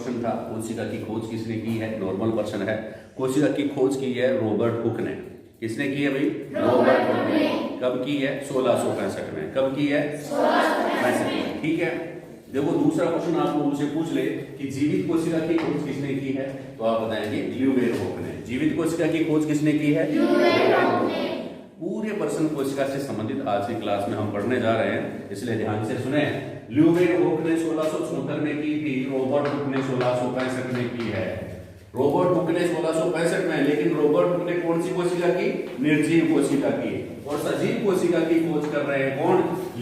Question था, कोशिका की खोज किसने की है? नॉर्मल क्वेश्चन है। कोशिका की खोज की है रॉबर्ट हुक ने। किसने की है भाई? रॉबर्ट हुक ने। कब की है? 1665 में। कब की है? 1665 में। ठीक है। देखो दूसरा क्वेश्चन आप लोगों से पूछ ले कि जीवित कोशिका की खोज किसने की है, तो आप बताएंगे ल्यूवेनहोक ने। जीवित कोशिका की खोज किसने की है? ल्यूवेनहोक ने। पूरे पर्सन कोशिका से संबंधित आज की क्लास में हम पढ़ने जा रहे हैं, इसलिए ध्यान से सुने। ल्यूवेनहोक ने 1674 में की थी, रॉबर्ट हुक ने 1665 में की है। रॉबर्ट हुक ने 1665 में, लेकिन रॉबर्ट हुक ने कौन सी कोशिका की? निर्जीव कोशिका की। और सजीव कोशिका की खोज कर रहे हैं कौन?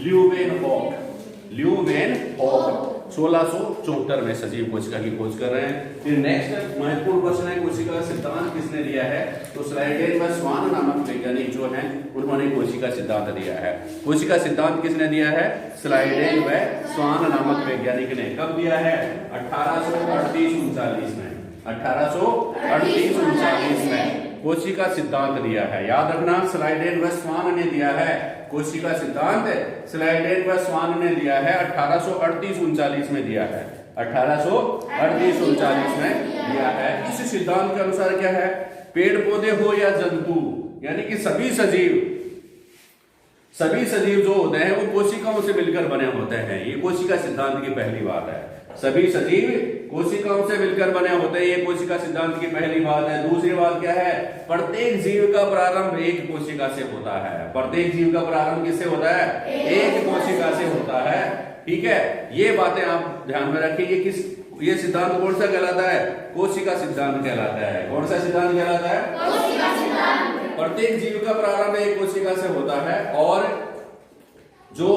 ल्यूवेनहोक। ल्यूवेनहोक 1674 में सजीव कोशिका की खोज कर रहे हैं। फिर नेक्स्ट महत्वपूर्ण क्वेश्चन है, कोशिका का सिद्धांत किसने दिया है? तो स्लाइडेन व स्वान नामक वैज्ञानिक जो हैं उन्होंने कोशिका सिद्धांत दिया है। कोशिका सिद्धांत किसने दिया है? स्लाइडेन व स्वान नामक वैज्ञानिक ने। कब दिया है? 1838-39 में। 1838-39 में कोशिका सिद्धांत दिया है। याद रखना, स्लाइडेन व स्वान ने दिया है कोशिका सिद्धांत। स्लाइडेन व स्वान ने दिया है 1838-39 में दिया है। 1838-39 में दिया है। इस सिद्धांत के अनुसार क्या है? पेड़ पौधे हो या जंतु, यानी कि सभी सजीव जो होते हैं वो कोशिकाओं से मिलकर बने होते हैं। ये कोशिका सिद्धांत की पहली बात है। सभी सजीव कोशिकाओं से मिलकर बने होते हैं, ये कोशिका सिद्धांत की पहली बात है। दूसरी बात क्या है? प्रत्येक जीव का प्रारंभ एक कोशिका से होता है। प्रत्येक जीव का प्रारंभ किससे होता है? एक कोशिका से होता है। ठीक है, ये बातें आप ध्यान में रखिए। ये सिद्धांत कौन सा कहलाता है? कोशिका सिद्धांत कहलाता है। कौन सा सिद्धांत कहलाता है? कोशिका सिद्धांत। प्रत्येक जीव का प्रारंभ एक कोशिका से होता है, और जो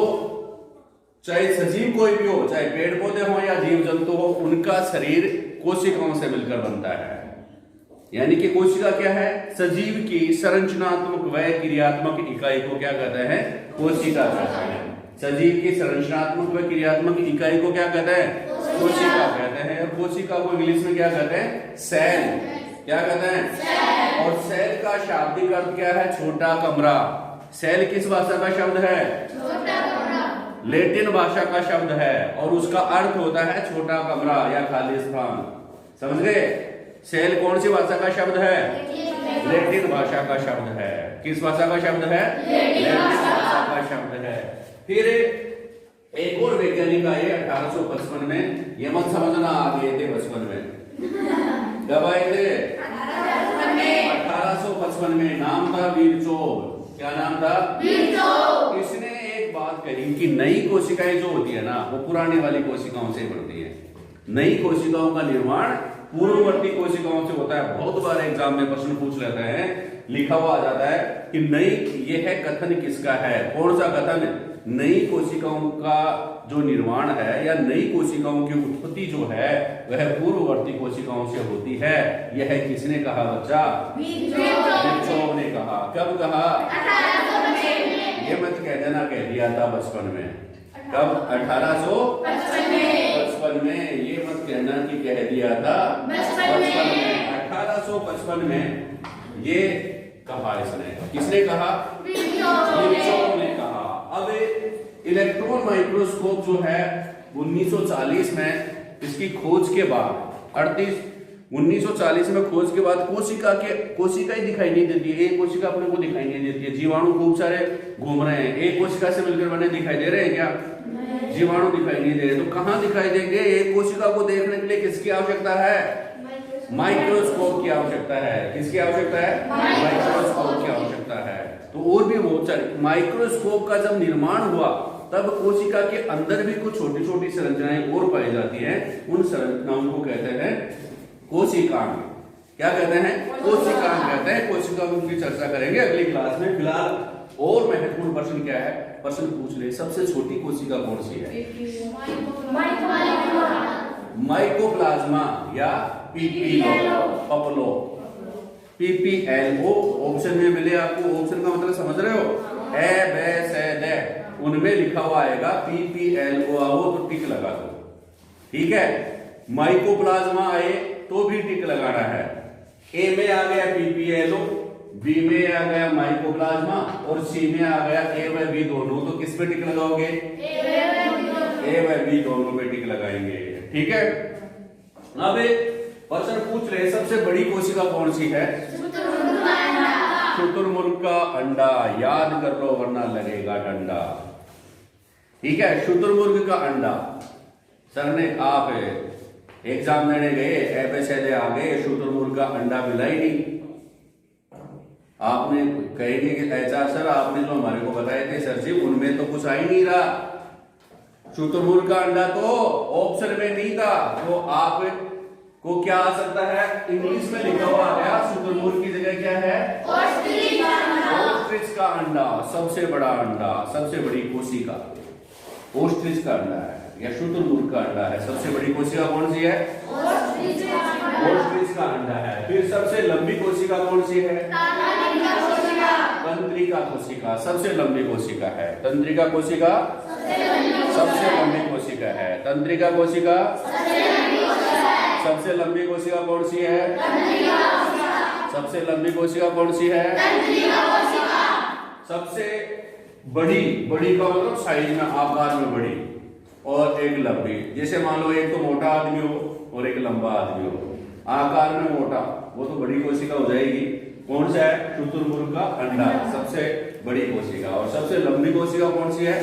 चाहे सजीव कोई भी हो, चाहे पेड़ पौधे हो या जीव जंतु हो, उनका शरीर कोशिकाओं से मिलकर बनता है। यानी कि कोशिका क्या है? सजीव की संरचनात्मक व क्रियात्मक इकाई को क्या कहते हैं? कोशिका कहते हैं। सजीव की संरचनात्मक व क्रियात्मक इकाई को क्या कहते हैं? कोशिका कहते हैं। और कोशिका को इंग्लिश में क्या कहते हैं? सेल। क्या कहते हैं? सेल। और सेल का शाब्दिक अर्थ क्या है? छोटा कमरा। सेल किस भाषा का शब्द है? छोटा कमरा। लैटिन भाषा का शब्द है, और उसका अर्थ होता है छोटा कमरा या खाली स्थान। समझ गए? सेल कौन सी भाषा का शब्द है? लैटिन भाषा का शब्द है। किस भाषा का शब्द है? लैटिन भाषा का शब्द है। फिर एक और वैज्ञानिक आए 1855 में। ये मत समझना आ गए थे बचपन में। कब आए थे? 1855 में। नाम था वीरचोव। क्या नाम था? वीरचोव। इसने एक बात कही कि नई कोशिकाएं जो होती है ना, वो पुराने वाली कोशिकाओं से बनती है। नई कोशिकाओं का निर्माण पूर्ववर्ती कोशिकाओं से होता है। बहुत बार एग्जाम में प्रश्न पूछ लेते हैं, लिखा हुआ आ जाता है कि नई, ये है कथन किसका है? कौन सा कथन? नई कोशिकाओं का जो निर्माण है या नई कोशिकाओं की उत्पत्ति जो है वह पूर्ववर्ती कोशिकाओं से होती है। यह किसने कहा बच्चा? वीरचोव ने कहा। कब कहा? ये मत कह देना कह दिया था बचपन में। कब? 1855 में। ये मत कहना कि कह दिया था बचपन में। 1855 में ये कहा इसने। किसने कहा? वीरचोव ने कहा। अब इलेक्ट्रॉन माइक्रोस्कोप जो है 1940 में इसकी खोज के बाद 1940 में खोज के बाद कोशिका ही दिखाई नहीं देती है। एक कोशिका अपने को दिखाई नहीं देती है। जीवाणु खूब सारे घूम रहे हैं, एक कोशिका से मिलकर बने दिखाई दे रहे हैं क्या? जीवाणु दिखाई नहीं दे रहे। तो कहाँ दिखाई देंगे? एक कोशिका को देखने के लिए किसकी आवश्यकता है? माइक्रोस्कोप की आवश्यकता है। किसकी आवश्यकता है? माइक्रोस्कोप की आवश्यकता है। तो और भी बहुत सारे माइक्रोस्कोप का जब निर्माण हुआ तब कोशिका के अंदर भी कुछ छोटी छोटी संरचनाएं और पाई जाती हैं। उन संरचनाओं को कहते हैं कोशिकांग। क्या कहते हैं? कोशिकांग कहते हैं। कोशिकाओं की चर्चा करेंगे अगली क्लास में। फिलहाल और महत्वपूर्ण प्रश्न क्या है? प्रश्न पूछ ले, सबसे छोटी कोशिका कौन सी है? माइकोप्लाज्मा या पपलो। PPLO ऑप्शन में मिले आपको। ऑप्शन का मतलब समझ रहे हो? ए, बे, से, दे, उनमें लिखा हुआ आएगा PPLO। आओ तो टिक लगा दो। ठीक है? माइकोप्लाज्मा आए तो भी टिक लगाना है। ए में आ गया PPLO, बी में आ गया माइकोप्लाज्मा, और सी में आ गया ए व बी दोनों। तो किस पे टिक लगाओगे? ए व बी दोनों पे टिक लगाएंगे। ठीक है? अब प्रश्न पूछ रहे सबसे बड़ी कोशिका कौन सी है? शुतुरमुर्ग का अंडा। याद कर लो वरना लगेगा डंडा। ठीक है, शुतुरमुर्ग का अंडा। सर ने आप एग्जाम देने गए, एफएसए आ गए, शुतुरमुर्ग का अंडा मिला ही नहीं। आपने कहेंगे कि ऐसा सर आपने जो हमारे को बताए थे सर जी उनमें तो कुछ आ ही नहीं रहा, शुतुरमुर्ग का अंडा तो ऑप्शन में नहीं था। तो आप को क्या आ सकता है? इंग्लिश में लिखा हुआ आ गया, शुतुरमुर्ग की जगह क्या है? ऑस्ट्रिच का अंडा। सबसे बड़ा अंडा, सबसे बड़ी कोशिका ऑस्ट्रिच का अंडा है या शुतुरमुर्ग का अंडा है। सबसे बड़ी कोशिका कौन सी है? ऑस्ट्रिच का अंडा है। फिर सबसे लंबी कोशिका कौन सी है? तंत्रिका कोशिका सबसे लंबी कोशिका है। तंत्रिका कोशिका सबसे लंबी कोशिका है। तंत्रिका कोशिका सबसे लंबी कोशिका कौन सी है? सबसे लंबी कोशिका कौन सी है? सबसे बड़ी, बड़ी का मतलब साइज में, आकार में बड़ी, और एक लंबी। जैसे मान लो एक तो मोटा आदमी हो और एक लंबा आदमी हो, आकार में मोटा, वो तो बड़ी कोशिका हो जाएगी। कौन सा है? शुतुरमुर्ग का अंडा, सबसे बड़ी कोशिका। और सबसे लंबी कोशिका कौन सी है?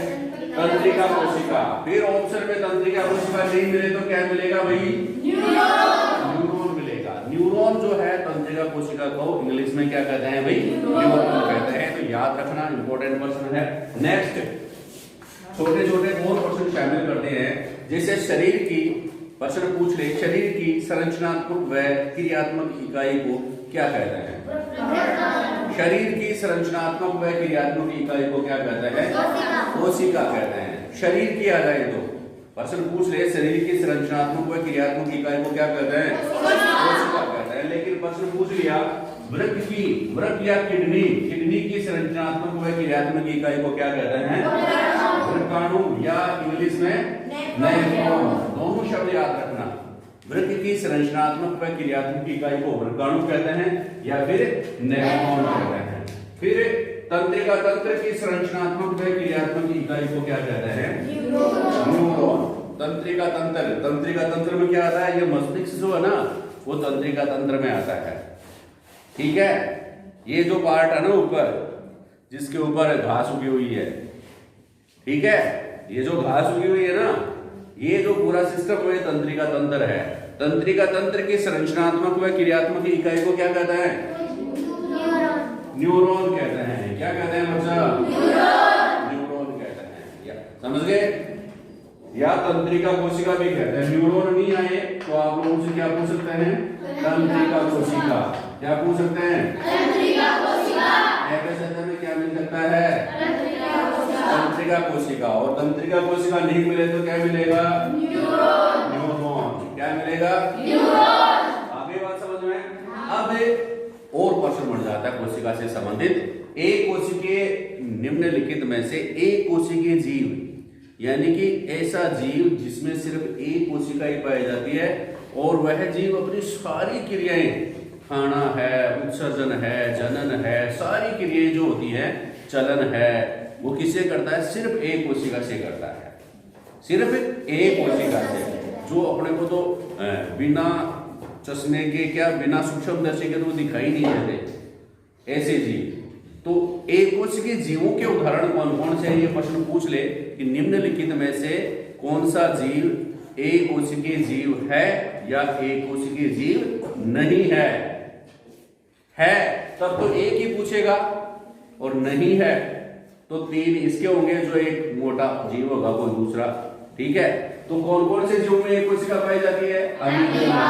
तंत्रिका कोशिका। फिर ऑप्शन में तंत्रिका कोशिका नहीं मिले तो क्या मिलेगा भाई? न्यूरॉन मिलेगा। न्यूरॉन जो है तंत्रिका कोशिका को इंग्लिश में क्या कहते हैं भाई? न्यूरॉन कहते हैं। तो याद रखना, इंपॉर्टेंट प्रश्न है। नेक्स्ट छोटे छोटे और प्रश्न शामिल करते हैं। जैसे शरीर की प्रश्न पूछ ले, शरीर की संरचनात्मक व क्रियात्मक इकाई को क्या कहते हैं? शरीर की संरचनात्मक व क्रियात्मक इकाई को क्या कहते हैं? कोशिका कहते हैं। शरीर की आ जाए तो प्रश्न पूछ ले, शरीर की संरचनात्मक व क्रियात्मक इकाई को क्या कहते हैं? कोशिका कहते हैं। लेकिन प्रश्न पूछ लिया वृक्क की, वृक्क या किडनी, किडनी की संरचनात्मक व क्रियात्मक इकाई को क्या कहते हैं? वृक्काणु, या इंग्लिश में नेफ्रॉन। दोनों शब्द याद रखना। वृक्क की संरचनात्मक व क्रियात्मक इकाई को वृक्काणु कहते हैं या फिर नेफ्रॉन कहते हैं। फिर तंत्रिका तंत्र की संरचनात्मक व क्रियात्मक इकाई को क्या कहते हैं? न्यूरॉन। तंत्रिका तंत्र, तंत्रिका तंत्र में क्या आता है? ये मस्तिष्क जो है ना, वो तंत्रिका तंत्र में आता है। ठीक है, ये जो पार्ट है ना ऊपर, जिसके ऊपर घास उगी हुई है, ठीक है, ये जो घास उगी हुई है ना, ये जो पूरा सिस्टम है तंत्रिका तंत्र है। तंत्रिका तंत्र की संरचनात्मक व क्रियात्मक इकाई को क्या कहते हैं? न्यूरॉन कहते हैं। क्या कहते हैं बच्चा? न्यूरॉन कहते हैं। समझ गए? या तंत्रिका कोशिका भी कहते हैं। न्यूरॉन नहीं आए तो आप लोगों से क्या पूछ सकते हैं? तंत्रिका कोशिका। क्या पूछ सकते हैं? तंत्रिका कोशिका। एफएसए में क्या मिल सकता है? तंत्रिका कोशिका। और तंत्रिका कोशिका नहीं मिले तो क्या मिलेगा? न्यूरॉन। न्यूरॉन। क्या मिलेगा? न्यूरॉन। आगे बात समझ में? अब और प्रश्न बढ़ जाता है कोशिका से संबंधित। एक कोशिकीय निम्नलिखित में से एक कोशिकीय जीव, यानी कि ऐसा जीव जिसमें सिर्फ एक कोशिका ही पाई जाती है और वह जीव अपनी सारी क्रियाएं, खाना है, उत्सर्जन है, जनन है, सारी क्रियाएं जो होती हैं, चलन है, वो किससे करता है? सिर्फ एक कोशिका से करता है। सिर्फ एक कोशिका से, जो अपने को तो बिना चश्मे के, क्या बिना सूक्ष्मदर्शी के तो दिखाई नहीं देते ऐसे जीव। तो एक कोशिकीय जीवों के उदाहरण कौन कौन से? ये प्रश्न पूछ ले कि निम्नलिखित में से कौन सा जीव एक कोशिकीय जीव है या एक कोशिकीय जीव नहीं है। है तब तो एक ही पूछेगा, और नहीं है तो तीन इसके होंगे, जो एक मोटा जीव होगा कोई दूसरा। ठीक है, तो कौन कौन से जीवों में एक कोशिका पाई जाती है? अमीबा,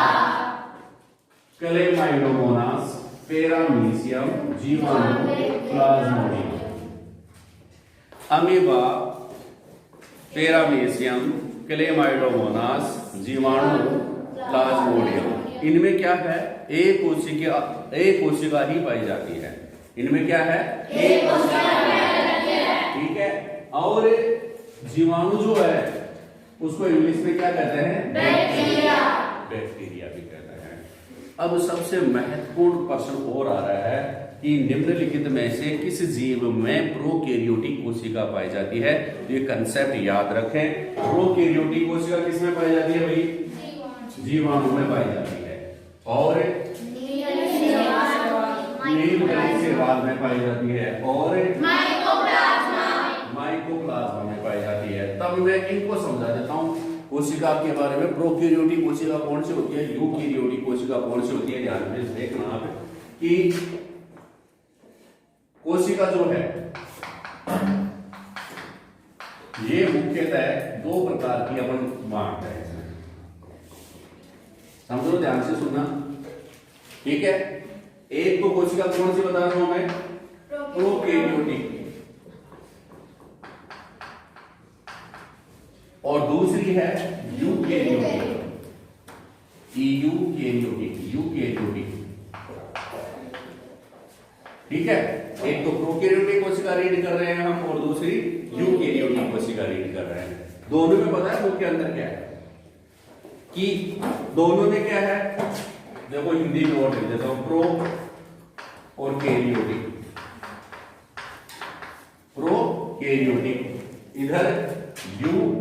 क्लेमाइडोमोनास, पैरामीशियम, जीवाणु, प्लाज्मोडियम। अमीबा, पैरामीशियम, क्लेमाइडोमोनास, जीवाणु, प्लाज्मोडियम, इनमें क्या है? एक कोशिका ही पाई जाती है। इनमें क्या है? एक कोशिका। ठीक है, और जीवाणु जो है उसको इंग्लिश में क्या कहते हैं? बैक्टीरिया। बैक्टीरिया भी कहते हैं। अब सबसे महत्वपूर्ण प्रश्न और आ रहा है कि निम्नलिखित में से किस जीव में प्रोकैरियोटिक कोशिका पाई जाती है? तो ये कंसेप्ट याद रखें। प्रोकैरियोटिक कोशिका किसमें पाई जाती है भाई? जीवाणु में पाई जाती है और नीलकणिक शैवाल में पाई जाती है और माइकोप्लाज्मा में पाई जाती है। तब मैं इनको समझा देता हूं कोशिका के बारे में। प्रोकैरियोटिक कोशिका कौन सी होती है, यूकैरियोटिक कोशिका कौन सी होती है। ध्यान में देखना आप कि कोशिका जो है ये मुख्यतः दो प्रकार की अपन बांटते हैं इसमें, समझो, ध्यान से सुनना, ठीक है। एक तो कोशिका कौन सी बता रहा हूं मैं, प्रोकैरियोटिक, और दूसरी है यूकैरियोटिक, ठीक है। एक तो प्रोकैरियोटिक कोशिका रीड कर रहे हैं हम और दूसरी यूकैरियोटिक कोशिका रीड कर रहे हैं। दोनों में पता है मुख्य अंतर क्या है कि दोनों में क्या है, देखो हिंदी में और लिख देता हूं, प्रो और कैरियोटिक, प्रोकैरियोटिक, इधर यूकैरियोटिक।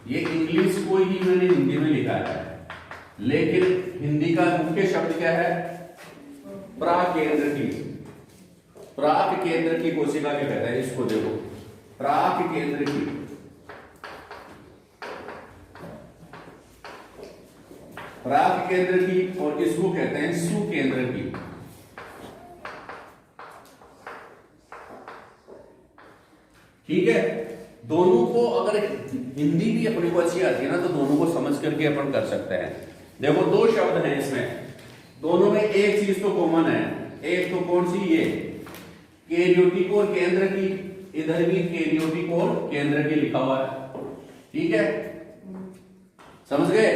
ये इंग्लिश को ही मैंने हिंदी में लिखा है, लेकिन हिंदी का मुख्य शब्द क्या है, प्राकेंद्रकी। प्राकेंद्रकी कोशिका क्या कहते हैं इसको, देखो प्राकेंद्रकी, प्राकेंद्रकी, और इसको कहते हैं सुकेंद्रकी। ठीक है। दोनों को अगर हिंदी भी अपने को अच्छी आती है ना तो दोनों को समझ करके अपन कर सकते हैं। देखो दो शब्द हैं इसमें, दोनों में एक चीज तो कॉमन है, एक तो कौन सी, ये कैरियोटिक और केंद्र की, इधर भी कैरियोटिक और केंद्र की लिखा हुआ है, ठीक है, समझ गए।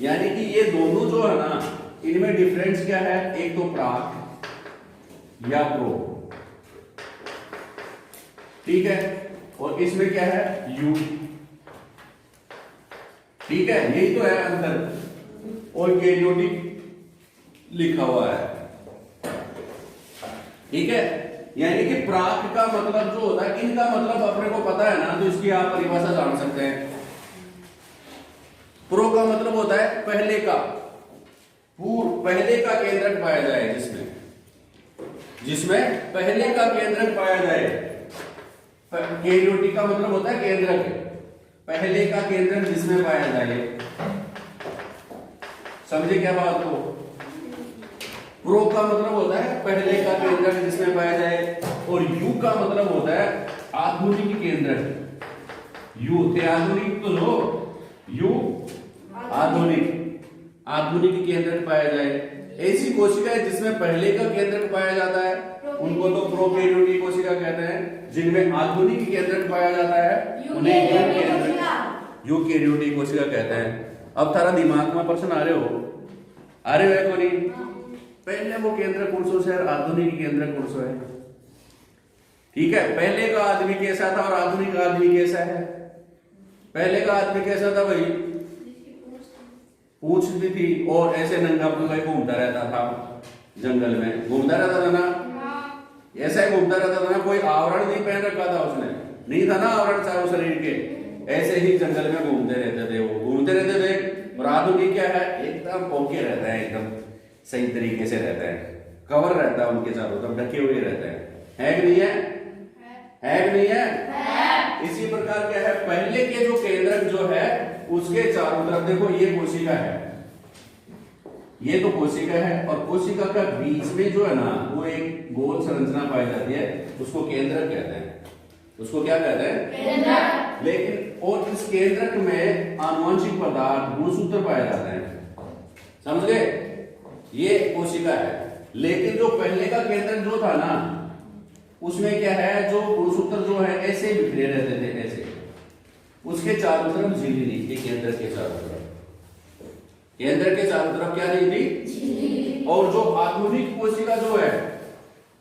यानी कि ये दोनों जो है ना, इनमें डिफरेंस क्या है, एक तो प्राक या प्रो, ठीक है, और इसमें क्या है, यू, ठीक है, यही तो है अंतर। और कैरियोटिक लिखा हुआ है, ठीक है। यानी कि प्राक का मतलब जो होता है, इनका मतलब अपने को पता है ना, तो इसकी आप परिभाषा जान सकते हैं। प्रो का मतलब होता है पहले का, पहले का केंद्रक पाया जाए, जिसमें पहले का केंद्रक पाया जाए। कैरियोटिक का मतलब होता है केंद्रक, पहले का केंद्रक जिसमें पाया जाए। समझे क्या बात को। प्रो का मतलब होता है पहले का केंद्रक जिसमें पाया जाए, और यू का मतलब होता है आधुनिक केंद्रक। यू थे आधुनिक, तो लो यू आधुनिक केंद्रक पाया जाए। ऐसी कोशिका है जिसमें पहले का केंद्रक पाया जाता है, उनको तो प्रोकैरियोटिक कोशिका कहते हैं। जिनमें आधुनिक केंद्रक पाया जाता है उन्हें यूकैरियोटिक कोशिका कहते हैं। अब थारा दिमाग में प्रश्न आ रहे हो को नहीं, पहले वो केंद्र कौन सा है, आधुनिक केंद्र कौन सा है, ठीक है। पहले का आदमी कैसा था और आधुनिक आदमी कैसा है। पहले का आदमी कैसा था भाई, पूंछ भी थी और ऐसे नंगा पुंगा घूमता रहता था, जंगल में घूमता रहता था ना, ऐसा ही घूमता रहता था ना, कोई आवरण नहीं पहन रखा था उसने, नहीं था ना आवरण चारों शरीर के, ऐसे ही जंगल में घूमते रहते थे, वो घूमते रहते थे। और आधुनिक क्या है, एकदम पोके रहता है, एकदम सही तरीके से रहता है, कवर रहता है उनके चारों तरफ, ढके हुए रहते हैं, है कि नहीं है, है कि नहीं है। इसी प्रकार क्या है, पहले के जो केंद्रक जो है उसके चारों तरफ देखो, ये कोशिका है, ये तो कोशिका है, और कोशिका का बीच में जो है ना वो एक गोल संरचना पाई जाती है, उसको केंद्रक कहते हैं। उसको क्या कहते हैं, केंद्रक। लेकिन और इस केंद्रक में आनुवंशिक पदार्थ, गुणसूत्र पाए जाते हैं, समझ गए, ये कोशिका है। लेकिन जो पहले का केंद्रक जो था ना, उसमें क्या है, जो गुणसूत्र जो है ऐसे बिखरे रहते थे, ऐसे उसके चारों तरफ झिल्ली नहीं थी, केंद्र के चारों तरफ, केंद्र के चारों तरफ क्या नहीं थी, झिल्ली। और जो आधुनिक कोशिका जो है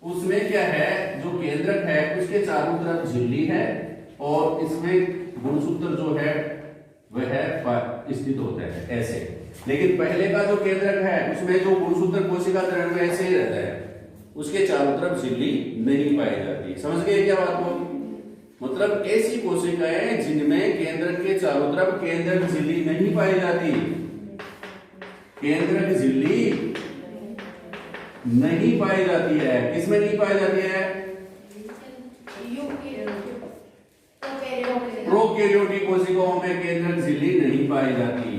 उसमें क्या है, जो केंद्रक है उसके चारों तरफ झिल्ली है, और इसमें गुणसूत्र जो है वह स्थित होता है ऐसे। लेकिन पहले का जो केंद्रक है उसमें जो गुणसूत्र कोशिका चरण में ऐसे ही रहता है, उसके चारों तरफ झिल्ली नहीं पाई जाती। समझ गए क्या बात को। मतलब ऐसी कोशिकाएं जिनमें केंद्रक के चारों तरफ केंद्रक झिल्ली नहीं पाई जाती, केंद्रक झिल्ली नहीं पाई जाती है। किसमें नहीं पाई जाती है? प्रोकैरियोटिक कोशिकाओं में केंद्रक झिल्ली नहीं पाई जाती।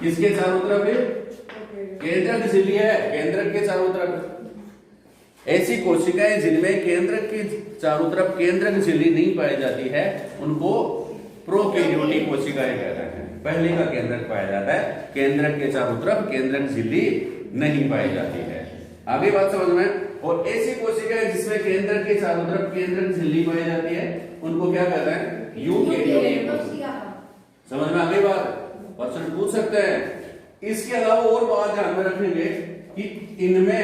किसके चारों तरफ है? केंद्रक झिल्ली है, केंद्रक के चारों तरफ। ऐसी कोशिकाएं जिनमें केंद्रक के चारों तरफ केंद्रक झिल्ली नहीं पाई जाती है उनको प्रोकैरियोटिक कोशिकाएं कहते हैं। पहले का केंद्रक पाया जाता है, केंद्रक के चारों तरफ केंद्रक झिल्ली नहीं पाई जाती है। आगे बात समझ में। और ऐसी कोशिकाएं जिसमें केंद्रक के चारों तरफ केंद्रक झिल्ली पाई जाती है उनको क्या कहते हैं? यूकैरियोटिक कोशिका। समझ में आ गई बात? क्वेश्चन पूछ सकते हैं। इसके अलावा और बात ध्यान में रखेंगे कि इनमें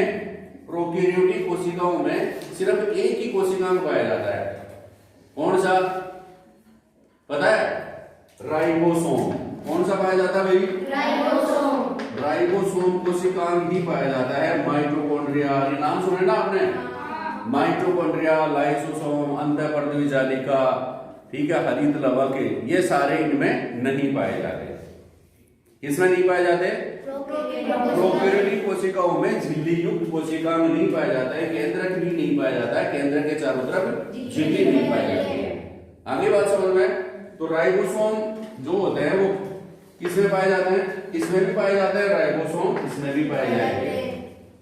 प्रोकैरियोटिक कोशिकाओं में सिर्फ एक ही कोशिकांग पाया जाता है। कौन सा पता है? राइबोसोम। कौन सा पाया जाता है भाई? राइबोसोम। राइबोसोम कोशिकांग ही पाया जाता है। माइटोकॉन्ड्रिया, ये नाम सुने ना आपने? माइटोकॉन्ड्रिया, लाइसोसोम, अंतःपर्दवी जालिका, ठीक है, हरित लवक, ये सारे इनमें नहीं पाए जाते। किसमें नहीं पाए जाते? प्रोकैरियोटिक कोशिकाओं में झिल्ली युक्त कोशिकांग नहीं पाया जाता है, केंद्रक भी नहीं पाया जाता है, केंद्रक के चारों तरफ झिल्ली नहीं पाई जाती है। आगे बात समझ में। तो राइबोसोम जो होते हैं वो किसमें पाए जाते हैं? इसमें भी पाए जाते हैं राइबोसोम, इसमें भी पाए जाएंगे।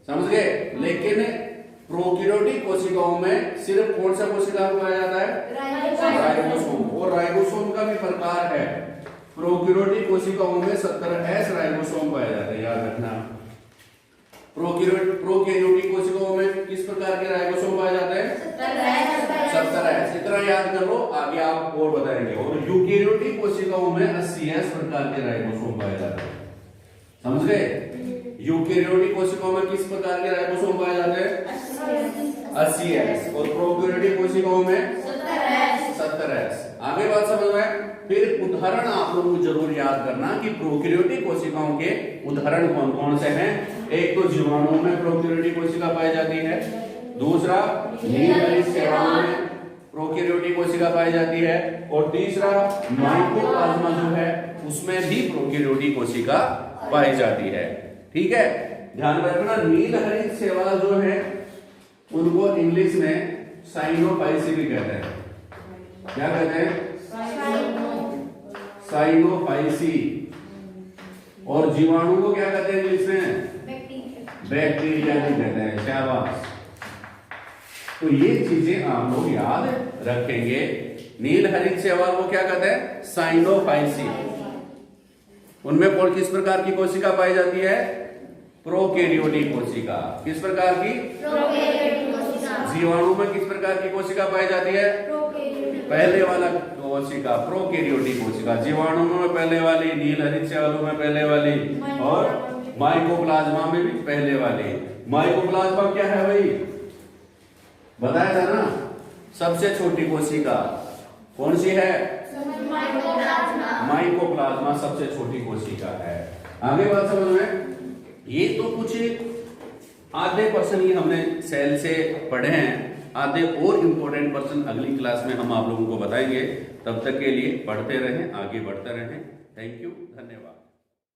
समझ गए? लेकिन प्रोकैरियोटिक कोशिकाओं में सिर्फ कौन सा कोशिकांग पाया जाता है? राइबोसोम। और राइबोसोम का भी प्रकार है। प्रोकैरियोटिक कोशिकाओं में 17S राइबोसोम पाए जाते हैं, याद रखना। प्रोकैरियोटिक कोशिकाओं में किस प्रकार के राइबोसोम पाए जाते हैं? 17S। इतना याद कर लो, आगे आप और बताएंगे। और यूकैरियोटिक कोशिकाओं में 80S प्रकार के राइबोसोम पाए जाते हैं। समझ गए? यूकैरियोटिक कोशिकाओं में किस प्रकार के राइबोसोम पाए जाते हैं? 80S। और प्रोकैरियोटिक कोशिकाओं में 17S। आगे बात समझ में। फिर उदाहरण आप लोगों को जरूर याद करना कि प्रोकैरियोटिक कोशिकाओं के उदाहरण कौन कौन से हैं। एक तो जीवाणुओं में प्रोकैरियोटिक कोशिका पाई जाती है, दूसरा नील हरित शैवालों में प्रोकैरियोटिक कोशिका पाई जाती है, और तीसरा माइकोप्लाज्मा जो है उसमें भी प्रोकैरियोटिक कोशिका पाई जाती है। ठीक है, ध्यान रखना। नील हरित शैवाल जो है उनको इंग्लिश में साइनोफाइसी भी कहते हैं। क्या कहते हैं? साइनोफाइसी। और जीवाणु को क्या कहते हैं इंग्लिश में? बैक्टीरिया भी कहते हैं। शाबाश। तो ये चीजें आप लोग याद रखेंगे। नील हरित शैवाल को क्या कहते हैं? साइनोफाइसी। उनमें कौन किस प्रकार की कोशिका पाई जाती है? प्रोकैरियोटिक कोशिका। किस प्रकार की? प्रोकैरियोटिक कोशिका। जीवाणु में किस प्रकार की कोशिका पाई जाती है? पहले वाला कोशिका, प्रोकैरियोटिक कोशिका। जीवाणु में पहले वाली, नील हरित शैवालों में पहले वाली, और माइकोप्लाज्मा में भी पहले वाली। माइकोप्लाज्मा क्या है भाई? बताया था ना, सबसे छोटी कोशिका कौन सी है? माइकोप्लाज्मा सबसे छोटी कोशिका है। आगे बात समझ में। ये तो कुछ आधे पर्सन ही हमने सेल से पढ़े हैं, आधे और इम्पोर्टेंट पर्सन अगली क्लास में हम आप लोगों को बताएंगे। तब तक के लिए पढ़ते रहें, आगे बढ़ते रहें। थैंक यू, धन्यवाद।